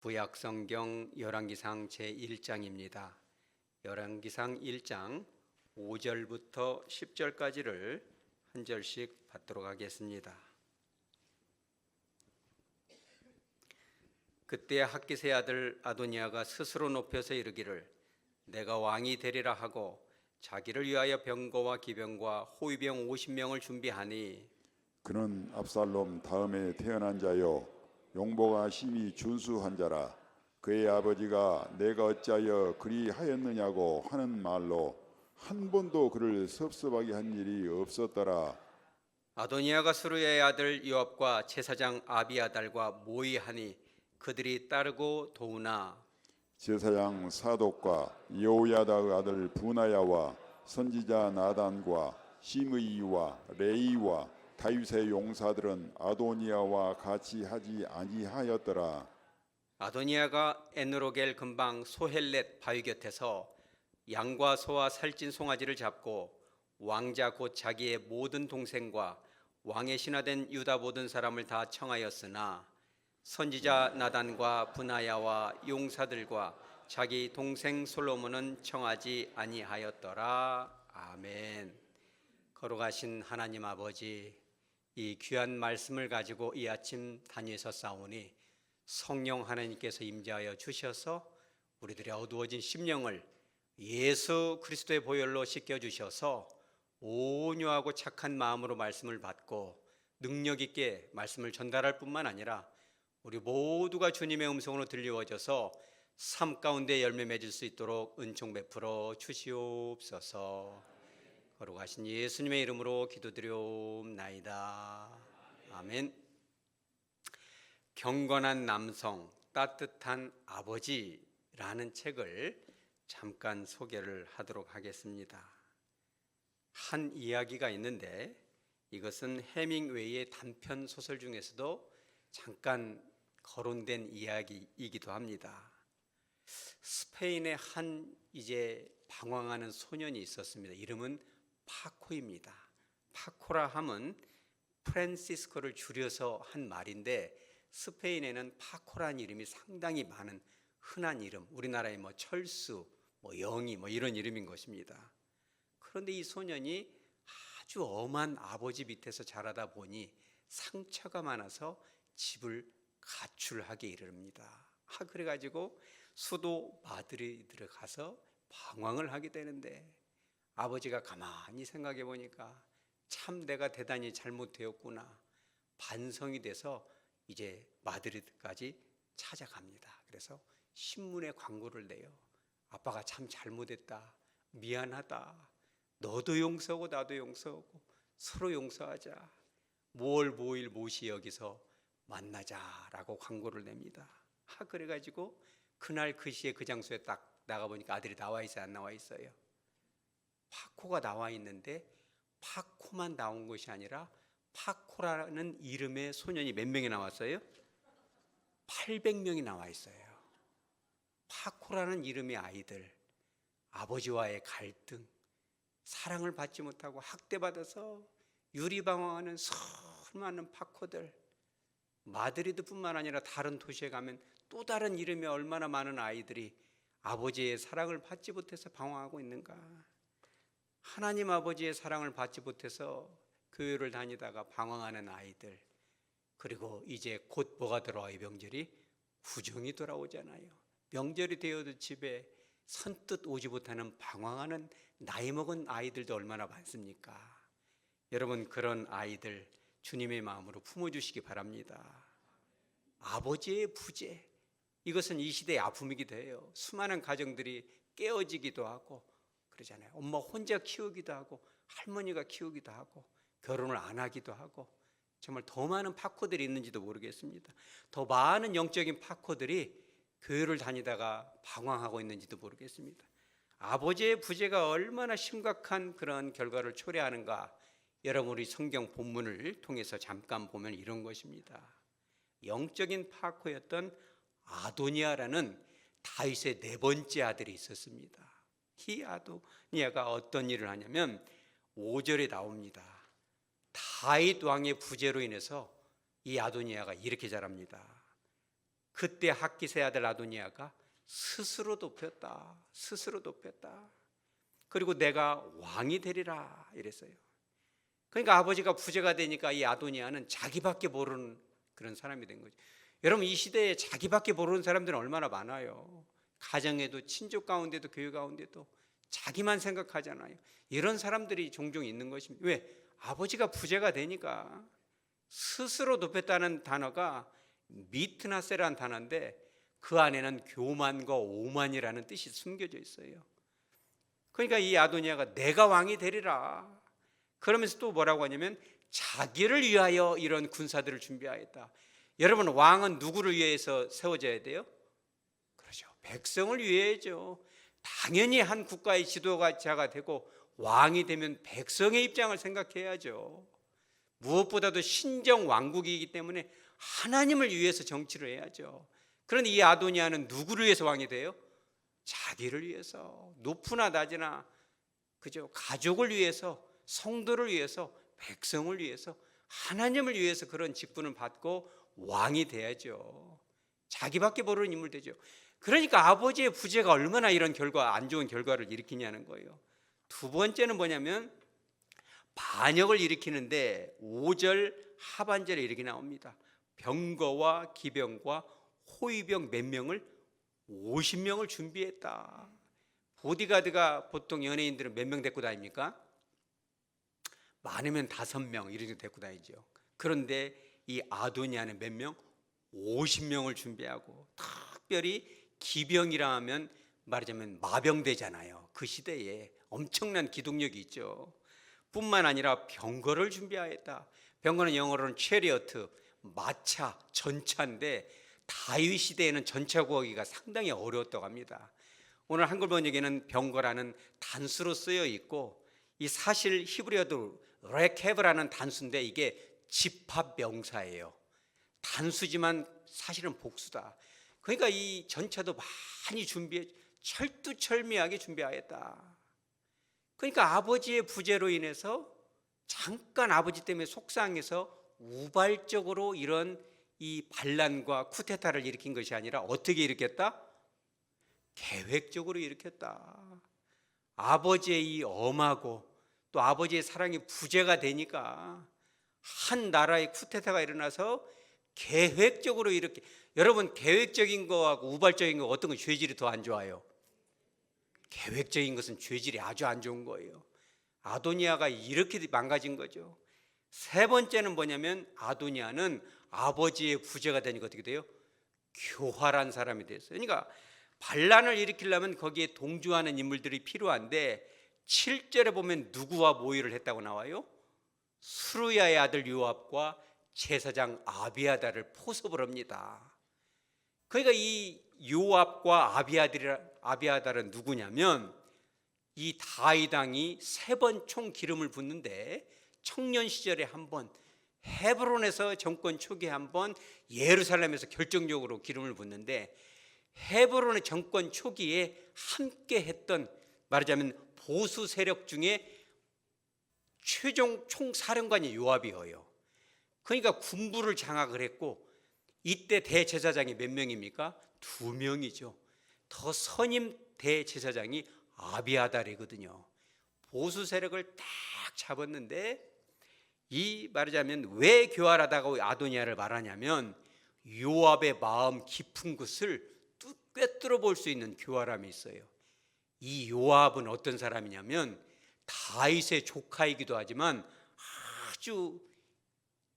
구약성경 열왕기상 제1장입니다. 열왕기상 1장 5절부터 10절까지를 한 절씩 받도록 하겠습니다. 그때 학기세 아들 아도니아가 스스로 높여서 이르기를 내가 왕이 되리라 하고 자기를 위하여 병거와 기병과 호위병 50명을 준비하니 그는 압살롬 다음에 태어난 자요 용모가 심히 준수한 자라. 그의 아버지가 내가 어찌하여 그리 하였느냐고 하는 말로 한 번도 그를 섭섭하게 한 일이 없었더라. 아도니아가 스루야의 아들 요압과 제사장 아비아달과 모의하니 그들이 따르고 도우나 제사장 사독과 여호야다의 아들 부나야와 선지자 나단과 시므이와 레이와 다윗의 용사들은 아도니아와 같이 하지 아니하였더라. 아도니아가 에느로겔 근방 소헬렛 바위 곁에서 양과 소와 살찐 송아지를 잡고 왕자 곧 자기의 모든 동생과 왕의 신하된 유다 모든 사람을 다 청하였으나 선지자 나단과 분하야와 용사들과 자기 동생 솔로몬은 청하지 아니하였더라. 아멘. 거룩하신 하나님 아버지, 이 귀한 말씀을 가지고 이 아침 다니엘서 싸우니 성령 하나님께서 임재하여 주셔서 우리들의 어두워진 심령을 예수 그리스도의 보혈로 씻겨주셔서 온유하고 착한 마음으로 말씀을 받고 능력 있게 말씀을 전달할 뿐만 아니라 우리 모두가 주님의 음성으로 들리워져서 삶 가운데 열매 맺을 수 있도록 은총 베풀어 주시옵소서. 거룩하신 예수님의 이름으로 기도드리옵나이다. 아멘. 경건한 남성, 따뜻한 아버지라는 책을 잠깐 소개를 하도록 하겠습니다. 한 이야기가 있는데 이것은 해밍웨이의 단편 소설 중에서도 잠깐 거론된 이야기이기도 합니다. 스페인의 한 이제 방황하는 소년이 있었습니다. 이름은 파코입니다. 파코라 함은 프란시스코를 줄여서 한 말인데 스페인에는 파코라는 이름이 상당히 많은 흔한 이름, 우리나라의 철수, 영희 이런 이름인 것입니다. 그런데 이 소년이 아주 엄한 아버지 밑에서 자라다 보니 상처가 많아서 집을 가출하게 이릅니다. 그래가지고 수도 마드리드를 가서 방황을 하게 되는데 아버지가 가만히 생각해 보니까 참 내가 대단히 잘못되었구나 반성이 돼서 이제 마드리드까지 찾아갑니다. 그래서 신문에 광고를 내요. 아빠가 참 잘못했다, 미안하다, 너도 용서하고 나도 용서하고 서로 용서하자, 무월 무일 모시 여기서 만나자라고 광고를 냅니다. 그래가지고 그날 그 시에 그 장소에 딱 나가보니까 아들이 나와 있어요, 안 나와 있어요? 파코가 나와 있는데 파코만 나온 것이 아니라 파코라는 이름의 소년이 몇 명이 나왔어요? 800명이 나와 있어요. 파코라는 이름의 아이들, 아버지와의 갈등, 사랑을 받지 못하고 학대받아서 유리방황하는 수많은 파코들, 마드리드뿐만 아니라 다른 도시에 가면 또 다른 이름의 얼마나 많은 아이들이 아버지의 사랑을 받지 못해서 방황하고 있는가. 하나님 아버지의 사랑을 받지 못해서 교회를 다니다가 방황하는 아이들, 그리고 이제 곧 뭐가 들어와요? 명절이 구정이 돌아오잖아요. 명절이 되어도 집에 선뜻 오지 못하는 방황하는 나이 먹은 아이들도 얼마나 많습니까? 여러분, 그런 아이들 주님의 마음으로 품어주시기 바랍니다. 아버지의 부재, 이것은 이 시대의 아픔이기도 해요. 수많은 가정들이 깨어지기도 하고 그러잖아요. 엄마 혼자 키우기도 하고 할머니가 키우기도 하고 결혼을 안 하기도 하고 정말 더 많은 파코들이 있는지도 모르겠습니다. 더 많은 영적인 파코들이 교회를 다니다가 방황하고 있는지도 모르겠습니다. 아버지의 부재가 얼마나 심각한 그런 결과를 초래하는가, 여러분 우리 성경 본문을 통해서 잠깐 보면 이런 것입니다. 영적인 파코였던 아도니아라는 다윗의 네 번째 아들이 있었습니다. 이 아도니아가 어떤 일을 하냐면 5절에 나옵니다. 다윗 왕의 부재로 인해서 이 아도니아가 이렇게 자랍니다. 그때 학기세 아들 아도니아가 스스로 높였다. 스스로 높였다. 그리고 내가 왕이 되리라 이랬어요. 그러니까 아버지가 부재가 되니까 이 아도니아는 자기밖에 모르는 그런 사람이 된 거죠. 여러분, 이 시대에 자기밖에 모르는 사람들은 얼마나 많아요. 가정에도, 친족 가운데도, 교회 가운데도 자기만 생각하잖아요. 이런 사람들이 종종 있는 것입니다. 왜? 아버지가 부재가 되니까. 스스로 높였다는 단어가 미트나세라는 단어인데 그 안에는 교만과 오만이라는 뜻이 숨겨져 있어요. 그러니까 이 아도니아가 내가 왕이 되리라. 그러면서 또 뭐라고 하냐면 자기를 위하여 이런 군사들을 준비하였다. 여러분, 왕은 누구를 위해서 세워져야 돼요? 그렇죠. 백성을 위해야죠. 당연히 한 국가의 지도자가 되고 왕이 되면 백성의 입장을 생각해야죠. 무엇보다도 신정 왕국이기 때문에 하나님을 위해서 정치를 해야죠. 그런데 이 아도니아는 누구를 위해서 왕이 돼요? 자기를 위해서, 높으나 낮으나 그죠? 가족을 위해서, 성도를 위해서, 백성을 위해서, 하나님을 위해서 그런 직분을 받고 왕이 돼야죠. 자기밖에 모르는 인물 되죠. 그러니까 아버지의 부재가 얼마나 이런 결과, 안 좋은 결과를 일으키냐는 거예요. 두 번째는 뭐냐면 반역을 일으키는데 5절 하반절에 이렇게 나옵니다. 병거와 기병과 호위병 몇 명을 50명을 준비했다. 보디가드가 보통 연예인들은 몇 명 데리고 다닙니까? 많으면 5명 이렇게 데리고 다니죠. 그런데 이 아도니아는 몇 명? 50명을 준비하고, 특별히 기병이라 하면 말하자면 마병대잖아요. 그 시대에 엄청난 기동력이 있죠. 뿐만 아니라 병거를 준비하였다. 병거는 영어로는 체리어트, 마차, 전차인데 다윗 시대에는 전차 구하기가 상당히 어려웠다고 합니다. 오늘 한글 번역에는 병거라는 단수로 쓰여 있고, 이 사실 히브리어도 레케브라는 단수인데 이게 집합 명사예요. 단수지만 사실은 복수다. 그러니까 이 전차도 많이 준비해 철두철미하게 준비하였다. 그러니까 아버지의 부재로 인해서 잠깐 아버지 때문에 속상해서 우발적으로 이런 이 반란과 쿠데타를 일으킨 것이 아니라 어떻게 일으켰다? 계획적으로 일으켰다. 아버지의 이 엄하고 또 아버지의 사랑이 부재가 되니까 한 나라의 쿠데타가 일어나서 계획적으로 이렇게, 여러분 계획적인 거하고 우발적인 거 어떤 건 죄질이 더 안 좋아요? 계획적인 것은 죄질이 아주 안 좋은 거예요. 아도니아가 이렇게 망가진 거죠. 세 번째는 뭐냐면 아도니아는 아버지의 부재가 되니까 어떻게 돼요? 교활한 사람이 됐어요. 그러니까 반란을 일으키려면 거기에 동조하는 인물들이 필요한데 7절에 보면 누구와 모의를 했다고 나와요? 수르야의 아들 요압과 제사장 아비아달을 포섭을 합니다. 그러니까 이 요압과 아비아달은 누구냐면 이 다윗 왕이 3번 총 기름을 붓는데 청년 시절에 한 번, 헤브론에서 정권 초기에 한 번, 예루살렘에서 결정적으로 기름을 붓는데 헤브론의 정권 초기에 함께 했던, 말하자면 보수 세력 중에 최종 총사령관이 요압이에요. 그러니까 군부를 장악을 했고, 이때 대제사장이 몇 명입니까? 2명이죠. 더 선임 대제사장이 아비아달이거든요. 보수 세력을 딱 잡았는데, 이 말하자면 왜 교활하다고 아도니아를 말하냐면 요압의 마음 깊은 것을 꿰뚫어 볼 수 있는 교활함이 있어요. 이 요압은 어떤 사람이냐면 다윗의 조카이기도 하지만 아주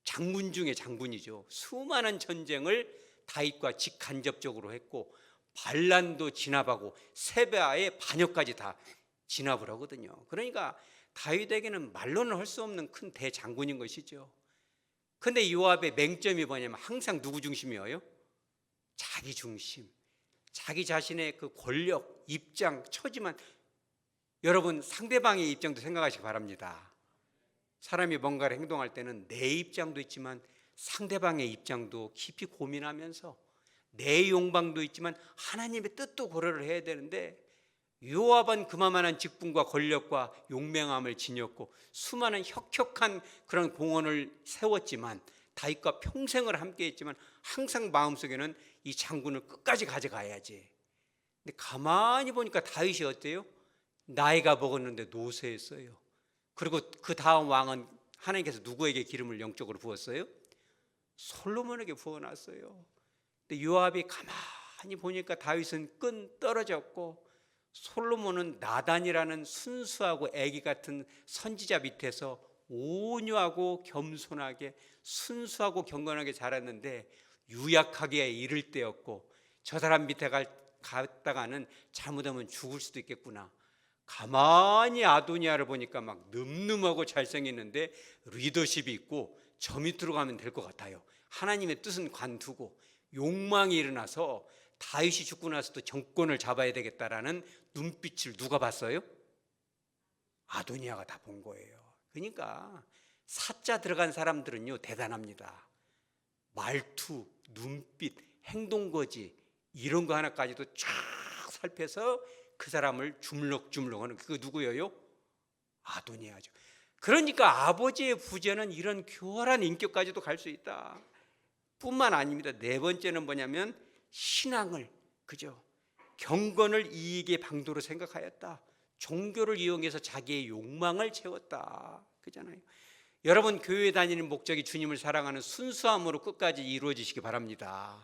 장군 중에 장군이죠. 수많은 전쟁을 다윗과 직간접적으로 했고 반란도 진압하고 세바의 반역까지 다 진압을 하거든요. 그러니까 다윗에게는 말로는 할 수 없는 큰 대장군인 것이죠. 그런데 요압의 맹점이 뭐냐면 항상 누구 중심이에요? 자기 중심, 자기 자신의 그 권력, 입장, 처지만. 여러분 상대방의 입장도 생각하시기 바랍니다. 사람이 뭔가를 행동할 때는 내 입장도 있지만 상대방의 입장도 깊이 고민하면서 내 욕망도 있지만 하나님의 뜻도 고려를 해야 되는데, 요압은 그만한 직분과 권력과 용맹함을 지녔고 수많은 혁혁한 그런 공헌을 세웠지만 다윗과 평생을 함께했지만 항상 마음속에는 이 장군을 끝까지 가져가야지. 근데 가만히 보니까 다윗이 어때요? 나이가 먹었는데 노쇠했어요. 그리고 그 다음 왕은 하나님께서 누구에게 기름을 영적으로 부었어요? 솔로몬에게 부어놨어요. 근데 요압이 가만히 보니까 다윗은 끈 떨어졌고 솔로몬은 나단이라는 순수하고 애기 같은 선지자 밑에서 온유하고 겸손하게 순수하고 경건하게 자랐는데 유약하게 이를 때였고 저 사람 밑에 갔다가는 잘못하면 죽을 수도 있겠구나. 가만히 아도니아를 보니까 막 늠름하고 잘생겼는데 리더십이 있고 저 밑으로 가면 될 것 같아요. 하나님의 뜻은 관두고 욕망이 일어나서 다윗이 죽고 나서도 정권을 잡아야 되겠다라는 눈빛을 누가 봤어요? 아도니아가 다 본 거예요. 그러니까 사자 들어간 사람들은요 대단합니다. 말투, 눈빛, 행동거지 이런 거 하나까지도 쫙 살펴서 그 사람을 주물럭주물럭하는 그거 누구예요? 아도니아죠. 그러니까 아버지의 부재는 이런 교활한 인격까지도 갈 수 있다. 뿐만 아닙니다. 네 번째는 뭐냐면 신앙을 그죠? 경건을 이익의 방도로 생각하였다. 종교를 이용해서 자기의 욕망을 채웠다. 그잖아요. 여러분 교회 다니는 목적이 주님을 사랑하는 순수함으로 끝까지 이루어지시기 바랍니다.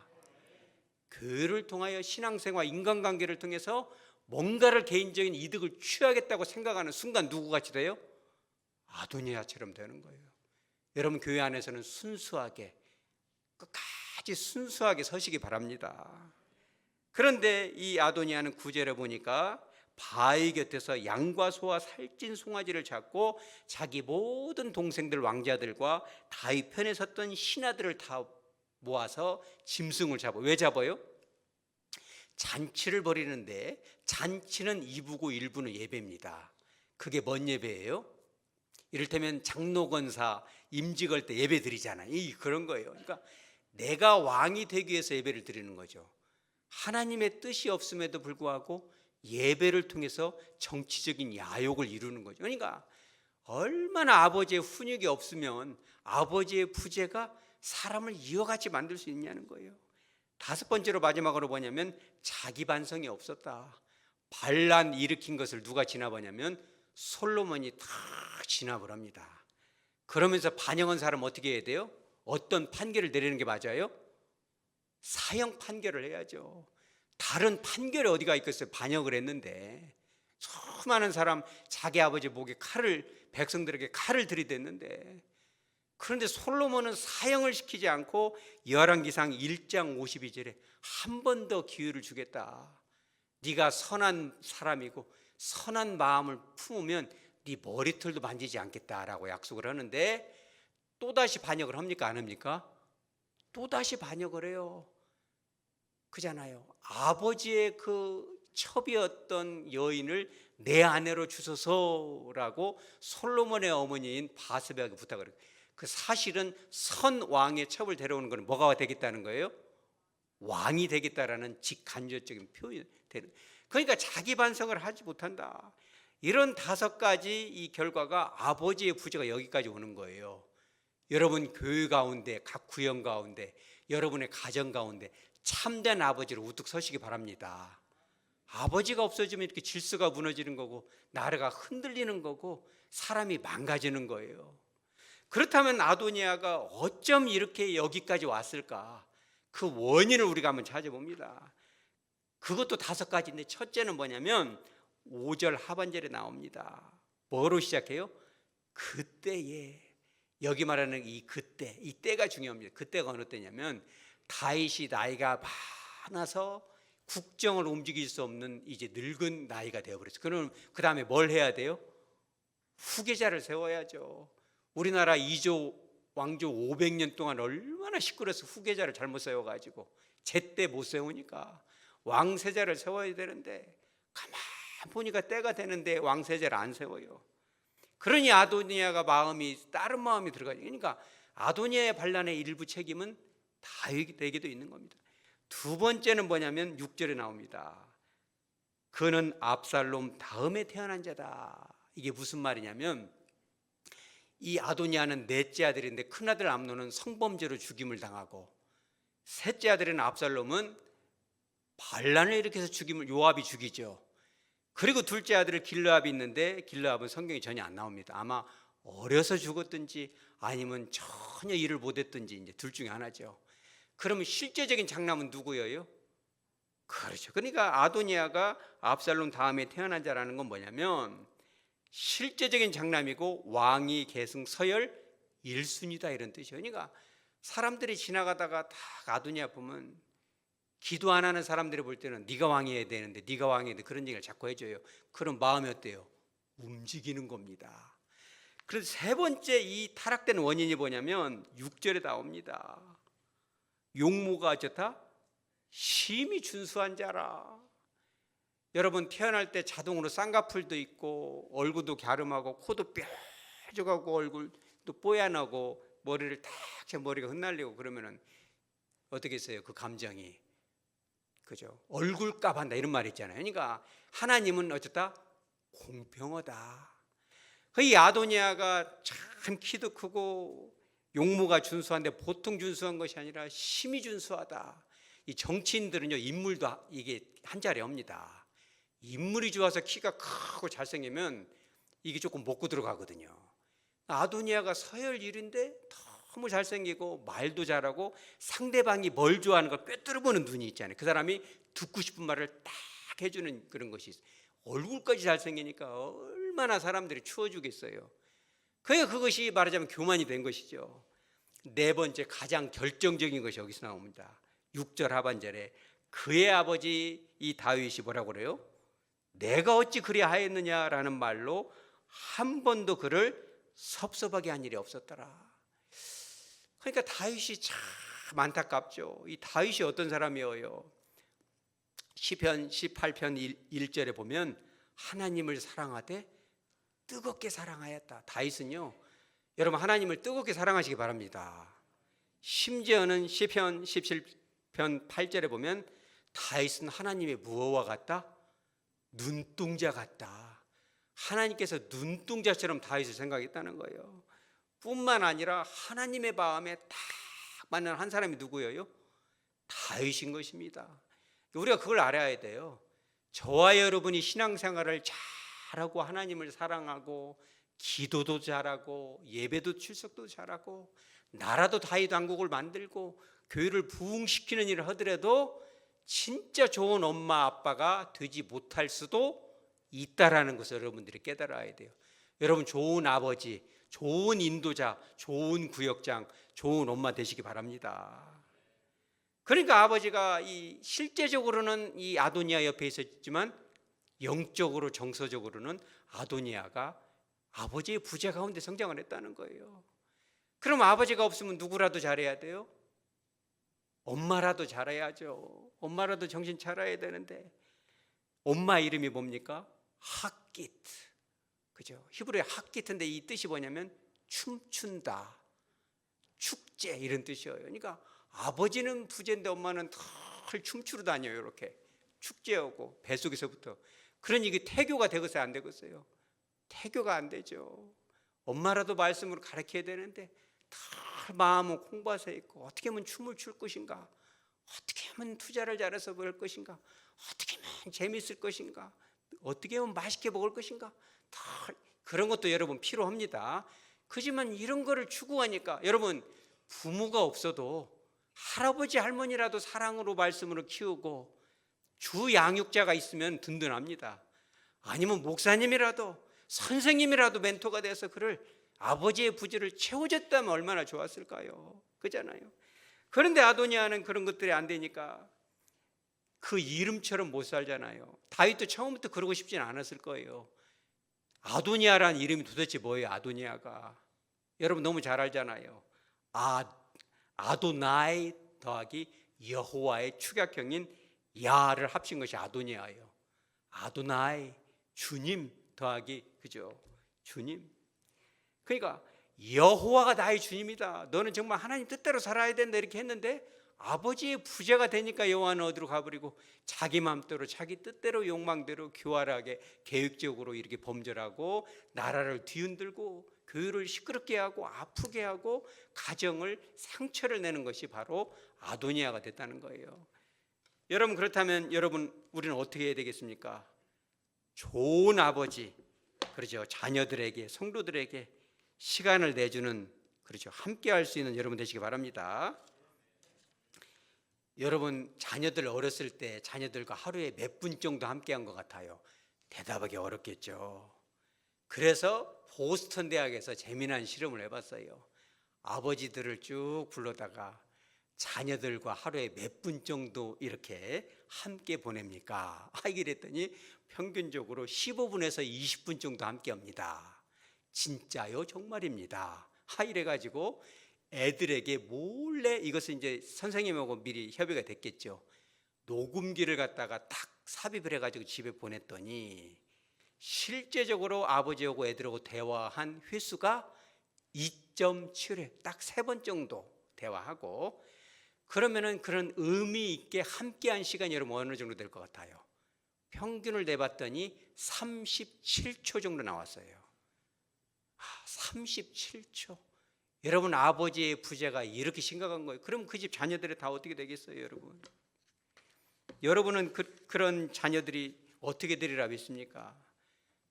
교회를 통하여 신앙생활, 인간관계를 통해서 뭔가를 개인적인 이득을 취하겠다고 생각하는 순간 누구같이 돼요? 아도니아처럼 되는 거예요. 여러분 교회 안에서는 순수하게 끝까지 순수하게 서시기 바랍니다. 그런데 이 아도니아는 9절에 보니까 바위 곁에서 양과 소와 살찐 송아지를 잡고 자기 모든 동생들 왕자들과 다윗 편에 섰던 신하들을 다 모아서 짐승을 잡아. 왜 잡아요? 잔치를 벌이는데 잔치는 2부고 1부는 예배입니다. 그게 뭔 예배예요? 이를테면 장로건사 임직 걸 때 예배 드리잖아요. 그런 거예요. 그러니까 내가 왕이 되기 위해서 예배를 드리는 거죠. 하나님의 뜻이 없음에도 불구하고 예배를 통해서 정치적인 야욕을 이루는 거죠. 그러니까 얼마나 아버지의 훈육이 없으면 아버지의 부재가 사람을 이어같이 만들 수 있냐는 거예요. 다섯 번째로 마지막으로 뭐냐면 자기 반성이 없었다. 반란 일으킨 것을 누가 진압하냐면 솔로몬이 다 진압을 합니다. 그러면서 반영한 사람 어떻게 해야 돼요? 어떤 판결을 내리는 게 맞아요? 사형 판결을 해야죠. 다른 판결이 어디가 있겠어요? 반역을 했는데 수많은 사람 자기 아버지 목에 백성들에게 칼을 들이댔는데 그런데 솔로몬은 사형을 시키지 않고 열왕기상 1장 52절에 한 번 더 기회를 주겠다. 네가 선한 사람이고 선한 마음을 품으면 네 머리털도 만지지 않겠다라고 약속을 하는데 또다시 반역을 합니까? 안 합니까? 또다시 반역을 해요. 그잖아요. 아버지의 그 첩이었던 여인을 내 아내로 주소서라고 솔로몬의 어머니인 바스바에게 부탁을 해요. 그 사실은 선 왕의 첩을 데려오는 건 뭐가 되겠다는 거예요? 왕이 되겠다라는 직간접적인 표현이 되는. 그러니까 자기 반성을 하지 못한다. 이런 5가지 이 결과가 아버지의 부재가 여기까지 오는 거예요. 여러분 교회 가운데 각 구역 가운데 여러분의 가정 가운데 참된 아버지로 우뚝 서시기 바랍니다. 아버지가 없어지면 이렇게 질서가 무너지는 거고 나라가 흔들리는 거고 사람이 망가지는 거예요. 그렇다면 아도니아가 어쩜 이렇게 여기까지 왔을까? 그 원인을 우리가 한번 찾아봅니다. 그것도 5가지인데 첫째는 뭐냐면 5절 하반절에 나옵니다. 뭐로 시작해요? 그때에. 여기 말하는 이 그때, 이 때가 중요합니다. 그때가 어느 때냐면 다윗이 나이가 많아서 국정을 움직일 수 없는 이제 늙은 나이가 되어버렸어요. 그럼 그 다음에 뭘 해야 돼요? 후계자를 세워야죠. 우리나라 이조 왕조 500년 동안 얼마나 시끄러워서 후계자를 잘못 세워가지고 제때 못 세우니까 왕세자를 세워야 되는데 가만 보니까 때가 되는데 왕세자를 안 세워요. 그러니 아도니아가 다른 마음이 들어가죠. 그러니까 아도니아의 반란의 일부 책임은 다윗에게도 있는 겁니다. 두 번째는 뭐냐면 6절에 나옵니다. 그는 압살롬 다음에 태어난 자다. 이게 무슨 말이냐면 이 아도니아는 넷째 아들인데 큰아들 암논은 성범죄로 죽임을 당하고 셋째 아들인 압살롬은 반란을 일으켜서 요압이 죽이죠. 그리고 둘째 아들을 길르압이 있는데 길르압은 성경에 전혀 안 나옵니다. 아마 어려서 죽었든지 아니면 전혀 일을 못했든지 이제 둘 중에 하나죠. 그러면 실제적인 장남은 누구예요? 그렇죠. 그러니까 아도니아가 압살롬 다음에 태어난 자라는 건 뭐냐면 실제적인 장남이고 왕위 계승 서열 1순위다 이런 뜻이에요. 그러니까 사람들이 지나가다가 다 아도니아 보면 기도 안 하는 사람들이 볼 때는 네가 왕이어야 되는데 네가 왕이어야 돼 그런 얘기를 자꾸 해줘요. 그럼 마음이 어때요? 움직이는 겁니다. 그래서 세 번째 이 타락된 원인이 뭐냐면 6절에 나옵니다. 용모가 어쩌다? 심히 준수한 자라. 여러분 태어날 때 자동으로 쌍꺼풀도 있고 얼굴도 갸름하고 코도 뾰족하고 얼굴도 뽀얀하고 머리를 탁 머리가 흩날리고 그러면은 어떻게 했어요? 그 감정이 그죠? 얼굴값 한다 이런 말 있잖아요. 그러니까 하나님은 어쩌다? 공평하다. 이 아도니아가 참 키도 크고 용모가 준수한데 보통 준수한 것이 아니라 심히 준수하다. 이 정치인들은요 인물도 이게 한 자리 옵니다. 인물이 좋아서 키가 크고 잘생기면 이게 조금 먹고 들어가거든요. 아도니아가 서열 1인데 너무 잘생기고 말도 잘하고 상대방이 뭘 좋아하는 걸 꿰뚫어보는 눈이 있잖아요. 그 사람이 듣고 싶은 말을 딱 해주는 그런 것이 있어요. 얼굴까지 잘생기니까 얼마나 사람들이 추워주겠어요. 그것이 말하자면 교만이 된 것이죠. 네 번째 가장 결정적인 것이 여기서 나옵니다. 6절 하반절에 그의 아버지 이 다윗이 뭐라고 그래요? 내가 어찌 그리하였느냐라는 말로 한 번도 그를 섭섭하게 한 일이 없었더라. 그러니까 다윗이 참 안타깝죠. 이 다윗이 어떤 사람이에요? 시편 18편 1절에 보면 하나님을 사랑하되 뜨겁게 사랑하였다. 다윗은요 여러분 하나님을 뜨겁게 사랑하시기 바랍니다. 심지어는 시편 17편 8절에 보면 다윗은 하나님의 무엇과 같다? 눈동자 같다. 하나님께서 눈동자처럼 다윗을 생각했다는 거예요. 뿐만 아니라 하나님의 마음에 딱 맞는 한 사람이 누구예요? 다윗인 것입니다. 우리가 그걸 알아야 돼요. 저와 여러분이 신앙생활을 잘하고 하나님을 사랑하고 기도도 잘하고 예배도 출석도 잘하고 나라도 다윗 왕국을 만들고 교회를 부흥시키는 일을 하더라도 진짜 좋은 엄마 아빠가 되지 못할 수도 있다라는 것을 여러분들이 깨달아야 돼요. 여러분 좋은 아버지, 좋은 인도자, 좋은 구역장, 좋은 엄마 되시기 바랍니다. 그러니까 아버지가 실제적으로는 이 아도니아 옆에 있었지만 영적으로 정서적으로는 아도니아가 아버지의 부재 가운데 성장을 했다는 거예요. 그럼 아버지가 없으면 누구라도 잘해야 돼요? 엄마라도 잘해야죠. 엄마라도 정신 차려야 되는데 엄마 이름이 뭡니까? 핫기트. 그죠? 히브리어 핫기트인데 이 뜻이 뭐냐면 춤춘다, 축제 이런 뜻이에요. 그러니까 아버지는 부재인데 엄마는 털 춤추러 다녀요. 이렇게 축제하고 뱃속에서부터. 그러니 이게 태교가 되겠어요? 안 되겠어요? 태교가 안 되죠. 엄마라도 말씀으로 가르쳐야 되는데 털 마음은 콩밭에 있고 어떻게 하면 춤을 출 것인가, 어떻게 하면 투자를 잘해서 벌 것인가, 어떻게 하면 재미있을 것인가, 어떻게 하면 맛있게 먹을 것인가, 그런 것도 여러분 필요합니다. 그렇지만 이런 거를 추구하니까 여러분 부모가 없어도 할아버지 할머니라도 사랑으로 말씀으로 키우고 주 양육자가 있으면 든든합니다. 아니면 목사님이라도 선생님이라도 멘토가 돼서 그를 아버지의 부재를 채워줬다면 얼마나 좋았을까요? 그잖아요. 그런데 아도니아는 그런 것들이 안 되니까 그 이름처럼 못 살잖아요. 다윗도 처음부터 그러고 싶지는 않았을 거예요. 아도니아라는 이름이 도대체 뭐예요? 아도니아가 여러분 너무 잘 알잖아요. 아도나이 더하기 여호와의 축약형인 야를 합친 것이 아도니아예요. 아도나이 주님 더하기 그죠? 주님. 그러니까 여호와가 나의 주님이다. 너는 정말 하나님 뜻대로 살아야 된다 이렇게 했는데 아버지의 부재가 되니까 여호와는 어디로 가버리고 자기 마음대로 자기 뜻대로 욕망대로 교활하게 계획적으로 이렇게 범죄하고 나라를 뒤흔들고 교회를 시끄럽게 하고 아프게 하고 가정을 상처를 내는 것이 바로 아도니아가 됐다는 거예요. 여러분, 그렇다면 우리는 어떻게 해야 되겠습니까? 좋은 아버지, 그렇죠, 자녀들에게, 성도들에게 시간을 내주는, 그렇죠, 함께 할 수 있는 여러분 되시기 바랍니다. 여러분, 자녀들 어렸을 때 자녀들과 하루에 몇 분 정도 함께 한 것 같아요? 대답하기 어렵겠죠. 그래서 보스턴 대학에서 재미난 실험을 해봤어요. 아버지들을 쭉 불러다가 자녀들과 하루에 몇 분 정도 이렇게 함께 보냅니까? 이랬더니 평균적으로 15분에서 20분 정도 함께 합니다. 진짜요? 정말입니다. 이래가지고 애들에게 몰래, 이것은 이제 선생님하고 미리 협의가 됐겠죠. 녹음기를 갖다가 딱 삽입을 해가지고 집에 보냈더니 실제적으로 아버지하고 애들하고 대화한 횟수가 2.7회, 딱 3번 정도 대화하고, 그러면은 그런 의미 있게 함께한 시간이 여러분 어느 정도 될 것 같아요? 평균을 내봤더니 37초 정도 나왔어요. 37초. 여러분, 아버지의 부재가 이렇게 심각한 거예요. 그럼 그 집 자녀들이 다 어떻게 되겠어요, 여러분? 여러분은 그런 자녀들이 어떻게 되리라 믿습니까?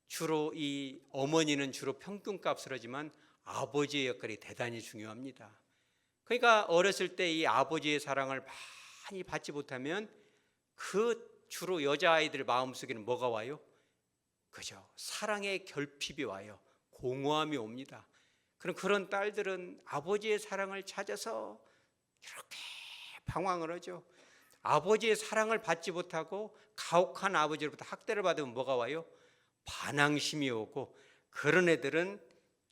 주로 이 어머니는 주로 평균값을 하지만 아버지의 역할이 대단히 중요합니다. 그러니까 어렸을 때 이 아버지의 사랑을 많이 받지 못하면 그 주로 여자아이들 마음속에는 뭐가 와요? 그죠? 사랑의 결핍이 와요. 공허함이 옵니다. 그럼 그런 딸들은 아버지의 사랑을 찾아서 이렇게 방황을 하죠. 아버지의 사랑을 받지 못하고 가혹한 아버지로부터 학대를 받으면 뭐가 와요? 반항심이 오고, 그런 애들은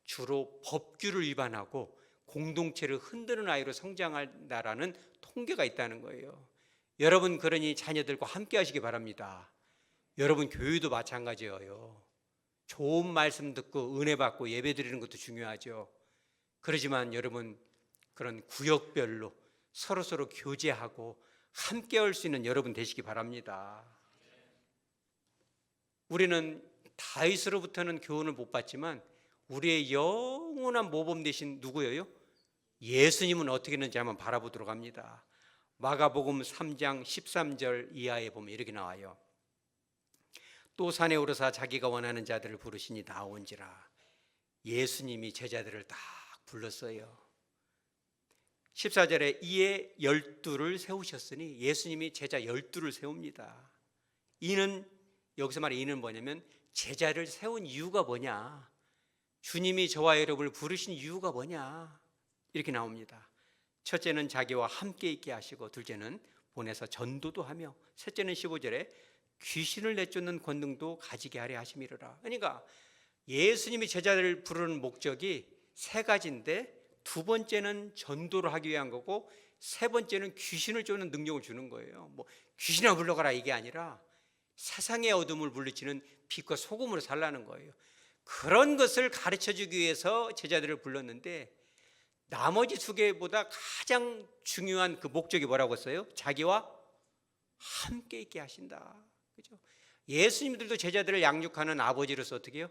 주로 법규를 위반하고 공동체를 흔드는 아이로 성장한다라는 통계가 있다는 거예요. 여러분, 그러니 자녀들과 함께 하시기 바랍니다. 여러분, 교회도 마찬가지예요. 좋은 말씀 듣고 은혜 받고 예배 드리는 것도 중요하죠. 그렇지만 여러분, 그런 구역별로 서로 교제하고 함께 할 수 있는 여러분 되시기 바랍니다. 우리는 다윗으로부터는 교훈을 못 받지만 우리의 영원한 모범 되신 누구예요? 예수님은 어떻게 했는지 한번 바라보도록 합니다. 마가복음 3장 13절 이하에 보면 이렇게 나와요. 또 산에 오르사 자기가 원하는 자들을 부르시니 나온지라. 예수님이 제자들을 딱 불렀어요. 14절에 이에 12를 세우셨으니, 예수님이 제자 12를 세웁니다. 이는, 여기서 말하는 이는 뭐냐면 제자를 세운 이유가 뭐냐, 주님이 저와 여러분을 부르신 이유가 뭐냐, 이렇게 나옵니다. 첫째는 자기와 함께 있게 하시고, 둘째는 보내서 전도도 하며, 셋째는 15절에 귀신을 내쫓는 권능도 가지게 하려 하심이로라. 그러니까 예수님이 제자들을 부르는 목적이 세 가지인데, 두 번째는 전도를 하기 위한 거고, 세 번째는 귀신을 쫓는 능력을 주는 거예요. 뭐 귀신아 물러가라 이게 아니라 세상의 어둠을 물리치는 빛과 소금으로 살라는 거예요. 그런 것을 가르쳐주기 위해서 제자들을 불렀는데, 나머지 두 개보다 가장 중요한 그 목적이 뭐라고 했어요? 자기와 함께 있게 하신다. 그죠? 예수님들도 제자들을 양육하는 아버지로서 어떻게 해요?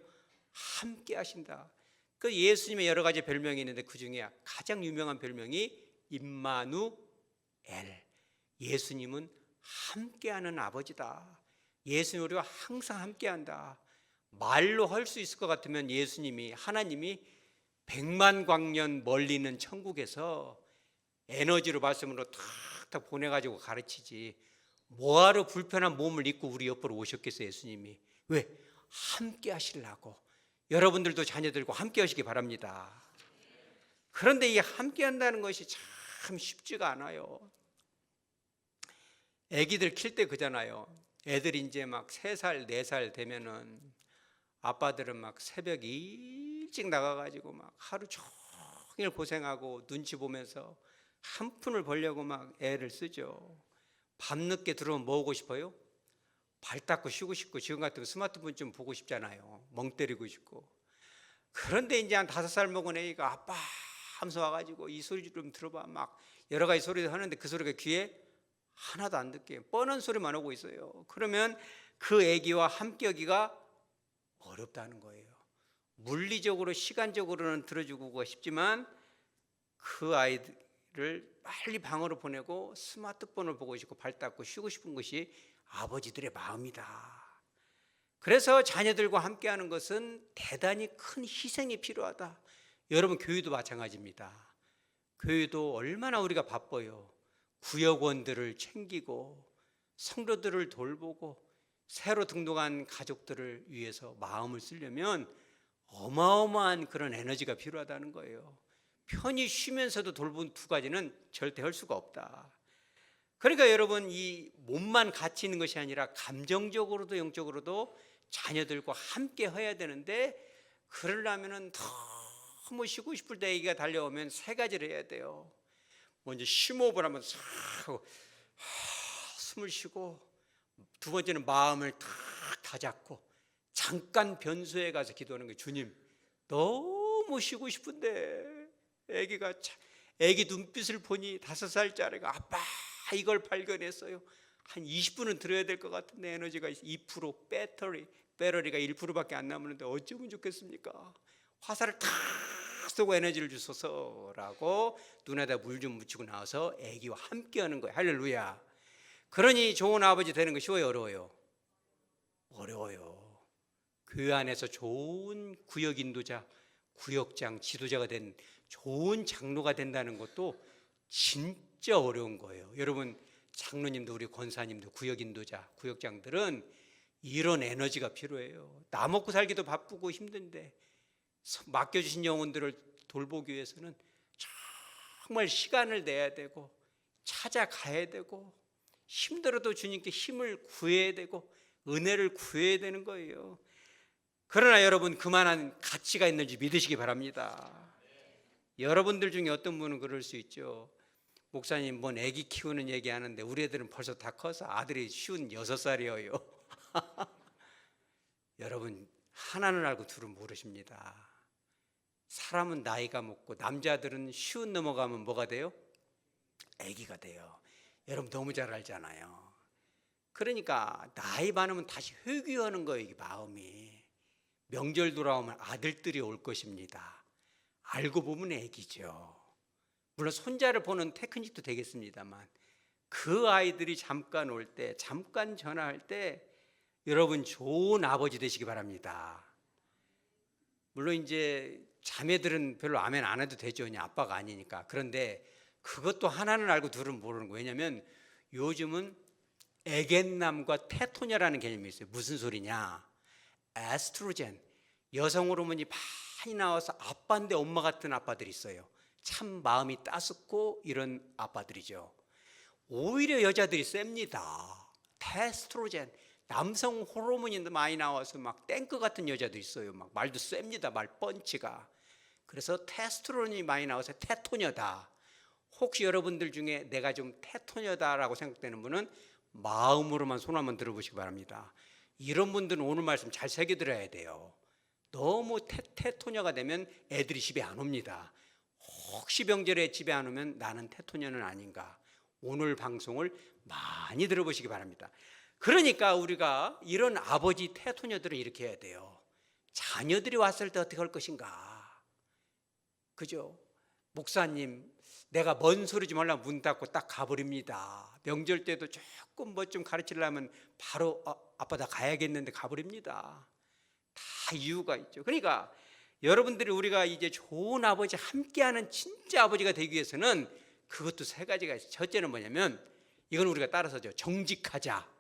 함께 하신다. 그 예수님의 여러 가지 별명이 있는데 그 중에 가장 유명한 별명이 임마누엘. 예수님은 함께하는 아버지다. 예수님 우리와 항상 함께한다. 말로 할 수 있을 것 같으면 예수님이, 하나님이 100만 광년 멀리 있는 천국에서 에너지로 말씀으로 탁탁 보내가지고 가르치지, 뭐하러 불편한 몸을 입고 우리 옆으로 오셨겠어요? 예수님이. 왜? 함께 하시려고. 여러분들도 자녀들과 함께 하시기 바랍니다. 그런데 이 함께 한다는 것이 참 쉽지가 않아요. 애기들 킬 때 그잖아요. 애들이 이제 막 3살, 4살 되면은 아빠들은 막 새벽 일찍 나가가지고 막 하루 종일 고생하고 눈치 보면서 한 푼을 벌려고 막 애를 쓰죠. 밤늦게 들어오면 뭐 하고 싶어요? 발 닦고 쉬고 싶고, 지금 같은 스마트폰 좀 보고 싶잖아요. 멍 때리고 싶고. 그런데 이제 한 5살 먹은 애가 아빠 하면서 와가지고 이 소리 좀 들어봐, 막 여러 가지 소리를 하는데 그 소리가 귀에 하나도 안 듣게 뻔한 소리만 하고 있어요. 그러면 그 애기와 함께하기가 어렵다는 거예요. 물리적으로 시간적으로는 들어주고 싶지만 그 아이를 빨리 방으로 보내고 스마트폰을 보고 싶고 발 닦고 쉬고 싶은 것이 아버지들의 마음이다. 그래서 자녀들과 함께하는 것은 대단히 큰 희생이 필요하다. 여러분, 교회도 마찬가지입니다. 교회도 얼마나 우리가 바빠요. 구역원들을 챙기고 성도들을 돌보고 새로 등록한 가족들을 위해서 마음을 쓰려면 어마어마한 그런 에너지가 필요하다는 거예요. 편히 쉬면서도 돌본 두 가지는 절대 할 수가 없다. 그러니까 여러분, 이 몸만 같이 있는 것이 아니라 감정적으로도 영적으로도 자녀들과 함께 해야 되는데, 그러려면 너무 쉬고 싶을 때 아기가 달려오면 세 가지를 해야 돼요. 먼저 심호흡을 한번 싹 하고 숨을 쉬고, 두 번째는 마음을 탁 다잡고 잠깐 변소에 가서 기도하는 거예요. 주님, 너무 쉬고 싶은데 애기 눈빛을 보니 5살짜리가 아빠 이걸 발견했어요. 한 20분은 들어야 될 것 같은데 에너지가 2%, 배터리가 1%밖에 안 남았는데 어쩌면 좋겠습니까? 화살을 탁 쏘고 에너지를 주소서라고 눈에다 물 좀 묻히고 나와서 애기와 함께하는 거예요. 할렐루야. 그러니 좋은 아버지 되는 거 쉬워요, 어려워요? 어려워요. 교회 안에서 좋은 구역 인도자, 구역장, 지도자가 된 좋은 장로가 된다는 것도 진짜 어려운 거예요. 여러분, 장로님도 우리 권사님도 구역 인도자, 구역장들은 이런 에너지가 필요해요. 나 먹고 살기도 바쁘고 힘든데 맡겨주신 영혼들을 돌보기 위해서는 정말 시간을 내야 되고 찾아가야 되고 힘들어도 주님께 힘을 구해야 되고 은혜를 구해야 되는 거예요. 그러나 여러분, 그만한 가치가 있는지 믿으시기 바랍니다. 여러분들 중에 어떤 분은 그럴 수 있죠. 목사님, 뭔 애기 키우는 얘기하는데 우리 애들은 벌써 다 커서 아들이 쉬운 6살이에요. 여러분, 하나는 알고 둘은 모르십니다. 사람은 나이가 먹고 남자들은 쉬운 넘어가면 뭐가 돼요? 애기가 돼요. 여러분 너무 잘 알잖아요. 그러니까 나이 많으면 다시 회귀하는 거예요. 이 마음이. 명절 돌아오면 아들들이 올 것입니다. 알고 보면 애기죠. 물론 손자를 보는 테크닉도 되겠습니다만, 그 아이들이 잠깐 올 때, 잠깐 전화할 때 여러분 좋은 아버지 되시기 바랍니다. 물론 이제 자매들은 별로 아멘 안 해도 되죠. 그냥 아빠가 아니니까. 그런데 그것도 하나는 알고 둘은 모르는 거예요. 왜냐하면 요즘은 애견남과 테토녀라는 개념이 있어요. 무슨 소리냐? 에스트로겐, 여성 호르몬이 많이 나와서 아빠인데 엄마 같은 아빠들이 있어요. 참 마음이 따숩고 이런 아빠들이죠. 오히려 여자들이 셉니다. 테스트로겐, 남성 호르몬이 많이 나와서 막 탱크 같은 여자도 있어요. 막 말도 셉니다. 말 펀치가. 그래서 테스토스테론이 많이 나와서 테토녀다. 혹시 여러분들 중에 내가 좀 테토녀다라고 생각되는 분은 마음으로만 손 한번 들어보시기 바랍니다. 이런 분들은 오늘 말씀 잘 새겨들어야 돼요. 너무 테토녀가 되면 애들이 집에 안 옵니다. 혹시 명절에 집에 안 오면 나는 테토녀는 아닌가. 오늘 방송을 많이 들어보시기 바랍니다. 그러니까 우리가 이런 아버지 테토녀들은 이렇게 해야 돼요. 자녀들이 왔을 때 어떻게 할 것인가. 그죠? 목사님, 내가 뭔 소리 좀 하려면 문 닫고 딱 가버립니다. 명절 때도 조금 뭐 좀 가르치려면 바로 아빠 나 가야겠는데 가버립니다. 다 이유가 있죠. 그러니까 여러분들이 우리가 이제 좋은 아버지, 함께하는 진짜 아버지가 되기 위해서는 그것도 세 가지가 있어요. 첫째는 뭐냐면 이건 우리가 따라서죠. 정직하자.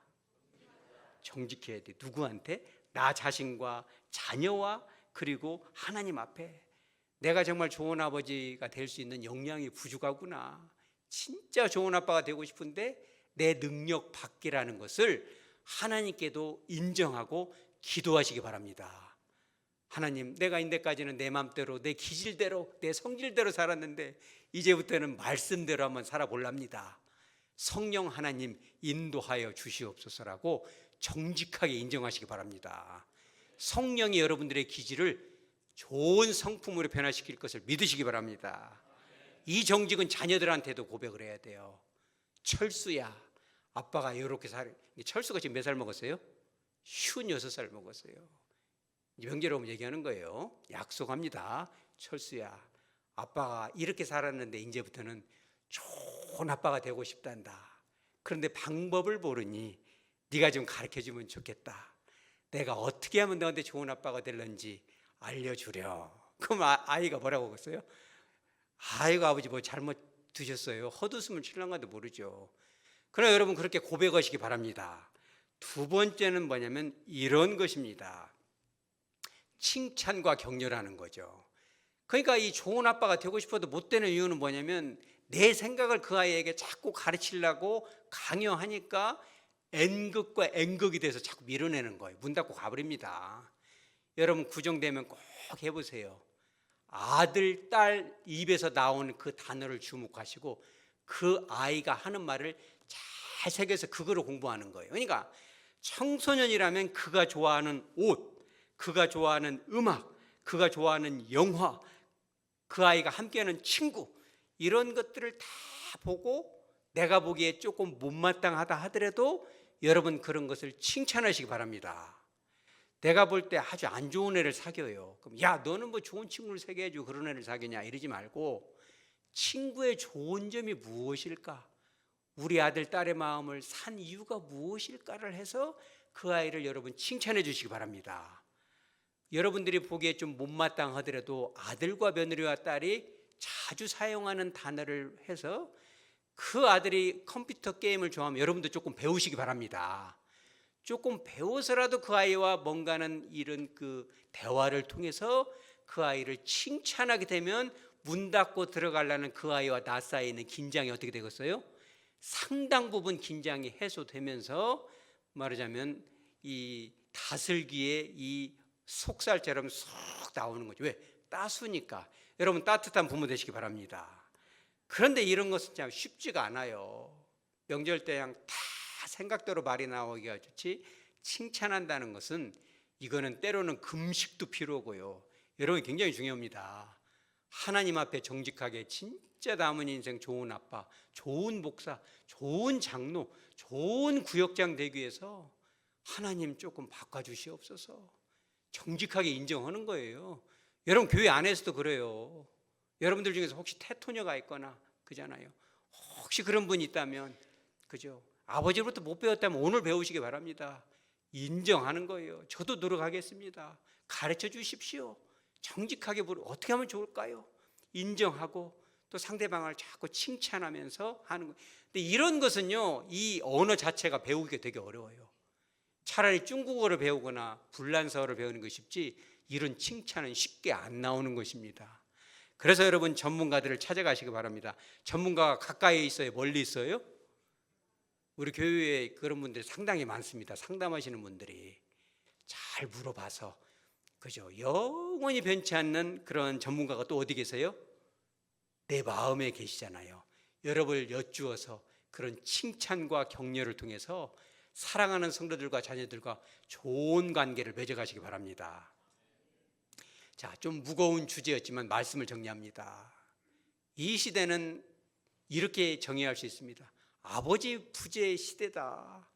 정직해야 돼. 누구한테? 나 자신과 자녀와 그리고 하나님 앞에. 내가 정말 좋은 아버지가 될 수 있는 역량이 부족하구나. 진짜 좋은 아빠가 되고 싶은데 내 능력 밖이라는 것을 하나님께도 인정하고 기도하시기 바랍니다. 하나님, 내가 인데까지는 내 맘대로, 내 기질대로, 내 성질대로 살았는데 이제부터는 말씀대로 한번 살아볼랍니다. 성령 하나님 인도하여 주시옵소서라고 정직하게 인정하시기 바랍니다. 성령이 여러분들의 기질을 좋은 성품으로 변화시킬 것을 믿으시기 바랍니다. 이 정직은 자녀들한테도 고백을 해야 돼요. 철수야, 아빠가 이렇게 철수가 지금 몇 살 먹었어요? 56살 먹었어요. 명절에 오면 얘기하는 거예요. 약속합니다. 철수야, 아빠가 이렇게 살았는데 이제부터는 좋은 아빠가 되고 싶단다. 그런데 방법을 모르니 네가 좀 가르쳐주면 좋겠다. 내가 어떻게 하면 너한테 좋은 아빠가 될런지 알려주려. 그럼 아이가 뭐라고 그랬어요? 아이고 아버지 뭐 잘못 드셨어요. 헛웃음을 칠랑가도 모르죠. 그러나 여러분 그렇게 고백하시기 바랍니다. 두 번째는 뭐냐면 이런 것입니다. 칭찬과 격려라는 거죠. 그러니까 이 좋은 아빠가 되고 싶어도 못 되는 이유는 뭐냐면 내 생각을 그 아이에게 자꾸 가르치려고 강요하니까 N극과 N극이 돼서 자꾸 밀어내는 거예요. 문 닫고 가버립니다. 여러분 구정되면 꼭 해보세요. 아들, 딸 입에서 나온 그 단어를 주목하시고 그 아이가 하는 말을 잘 새겨서 그거로 공부하는 거예요. 그러니까 청소년이라면 그가 좋아하는 옷, 그가 좋아하는 음악, 그가 좋아하는 영화, 그 아이가 함께하는 친구, 이런 것들을 다 보고 내가 보기에 조금 못마땅하다 하더라도 여러분 그런 것을 칭찬하시기 바랍니다. 내가 볼 때 아주 안 좋은 애를 사귀어요. 그럼 야 너는 뭐 좋은 친구를 사귀어야지 그런 애를 사귀냐 이러지 말고 친구의 좋은 점이 무엇일까? 우리 아들 딸의 마음을 산 이유가 무엇일까를 해서 그 아이를 여러분 칭찬해 주시기 바랍니다. 여러분들이 보기에 좀 못마땅하더라도 아들과 며느리와 딸이 자주 사용하는 단어를 해서 그 아들이 컴퓨터 게임을 좋아하면 여러분도 조금 배우시기 바랍니다. 조금 배워서라도 그 아이와 뭔가는 이런 그 대화를 통해서 그 아이를 칭찬하게 되면 문 닫고 들어가려는 그 아이와 나 사이에 있는 긴장이 어떻게 되겠어요? 상당 부분 긴장이 해소되면서 말하자면 이 다슬기에 이 속살처럼 쏙 나오는 거죠. 왜? 따수니까. 여러분 따뜻한 부모 되시기 바랍니다. 그런데 이런 것은 참 쉽지가 않아요. 명절 때 그냥 다 생각대로 말이 나오기가 좋지 칭찬한다는 것은 이거는 때로는 금식도 필요하고요. 여러분 굉장히 중요합니다. 하나님 앞에 정직하게 진짜 남은 인생 좋은 아빠, 좋은 목사, 좋은 장로, 좋은 구역장 되기 위해서 하나님 조금 바꿔주시옵소서 정직하게 인정하는 거예요. 여러분 교회 안에서도 그래요. 여러분들 중에서 혹시 태토녀가 있거나 그잖아요. 혹시 그런 분이 있다면 그죠? 아버지로부터 못 배웠다면 오늘 배우시기 바랍니다. 인정하는 거예요. 저도 노력하겠습니다. 가르쳐 주십시오. 정직하게 어떻게 하면 좋을까요? 인정하고 또 상대방을 자꾸 칭찬하면서 하는 거예요. 근데 이런 것은요, 이 언어 자체가 배우기가 되게 어려워요. 차라리 중국어를 배우거나 불란서어를 배우는 것이 쉽지 이런 칭찬은 쉽게 안 나오는 것입니다. 그래서 여러분 전문가들을 찾아가시기 바랍니다. 전문가가 가까이 있어요? 멀리 있어요? 우리 교회에 그런 분들이 상당히 많습니다. 상담하시는 분들이 잘 물어봐서 그죠? 영원히 변치 않는 그런 전문가가 또 어디 계세요? 내 마음에 계시잖아요. 여러분을 여쭈어서 그런 칭찬과 격려를 통해서 사랑하는 성도들과 자녀들과 좋은 관계를 맺어가시기 바랍니다. 자, 좀 무거운 주제였지만 말씀을 정리합니다. 이 시대는 이렇게 정의할 수 있습니다. 아버지 부재의 시대다.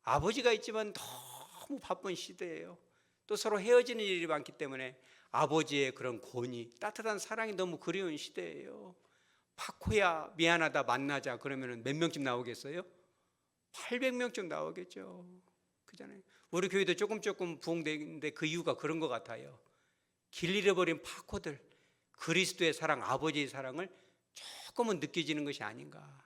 아버지가 있지만 너무 바쁜 시대예요. 또 서로 헤어지는 일이 많기 때문에 아버지의 그런 권위, 따뜻한 사랑이 너무 그리운 시대예요. 파코야 미안하다 만나자 그러면 몇 명쯤 나오겠어요? 800명쯤 나오겠죠. 그잖아요. 우리 교회도 조금 부흥되는데 그 이유가 그런 것 같아요. 길 잃어버린 파코들, 그리스도의 사랑, 아버지의 사랑을 조금은 느껴지는 것이 아닌가.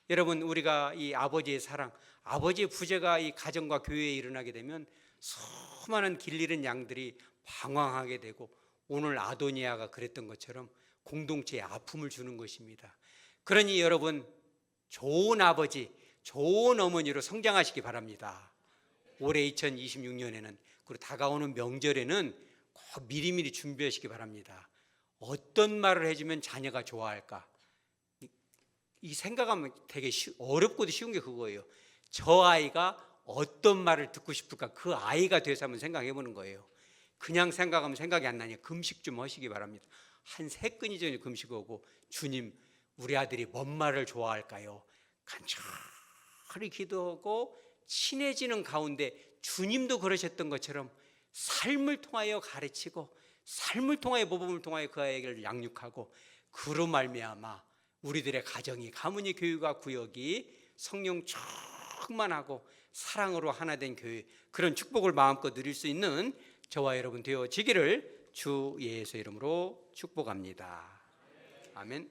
여러분 우리가 이 아버지의 사랑, 아버지의 부재가 이 가정과 교회에 일어나게 되면 수많은 길 잃은 양들이 방황하게 되고 오늘 아도니아가 그랬던 것처럼 공동체에 아픔을 주는 것입니다. 그러니 여러분 좋은 아버지, 좋은 어머니로 성장하시기 바랍니다. 올해 2026년에는 그리고 다가오는 명절에는 꼭 미리미리 준비하시기 바랍니다. 어떤 말을 해주면 자녀가 좋아할까? 이 생각하면 되게 어렵고도 쉬운 게 그거예요. 저 아이가 어떤 말을 듣고 싶을까? 그 아이가 돼서 한번 생각해 보는 거예요. 그냥 생각하면 생각이 안 나니까 금식 좀 하시기 바랍니다. 한 3끼니 전에 금식하고 주님 우리 아들이 뭔 말을 좋아할까요? 간절히 기도하고 친해지는 가운데 주님도 그러셨던 것처럼 삶을 통하여 가르치고 삶을 통하여 모범을 통하여 그 아이를 양육하고 그로 말미암아 우리들의 가정이, 가문이, 교회가, 구역이 성령 충만하고 사랑으로 하나 된 교회, 그런 축복을 마음껏 누릴 수 있는 저와 여러분 되어지기를 주 예수의 이름으로 축복합니다. 아멘.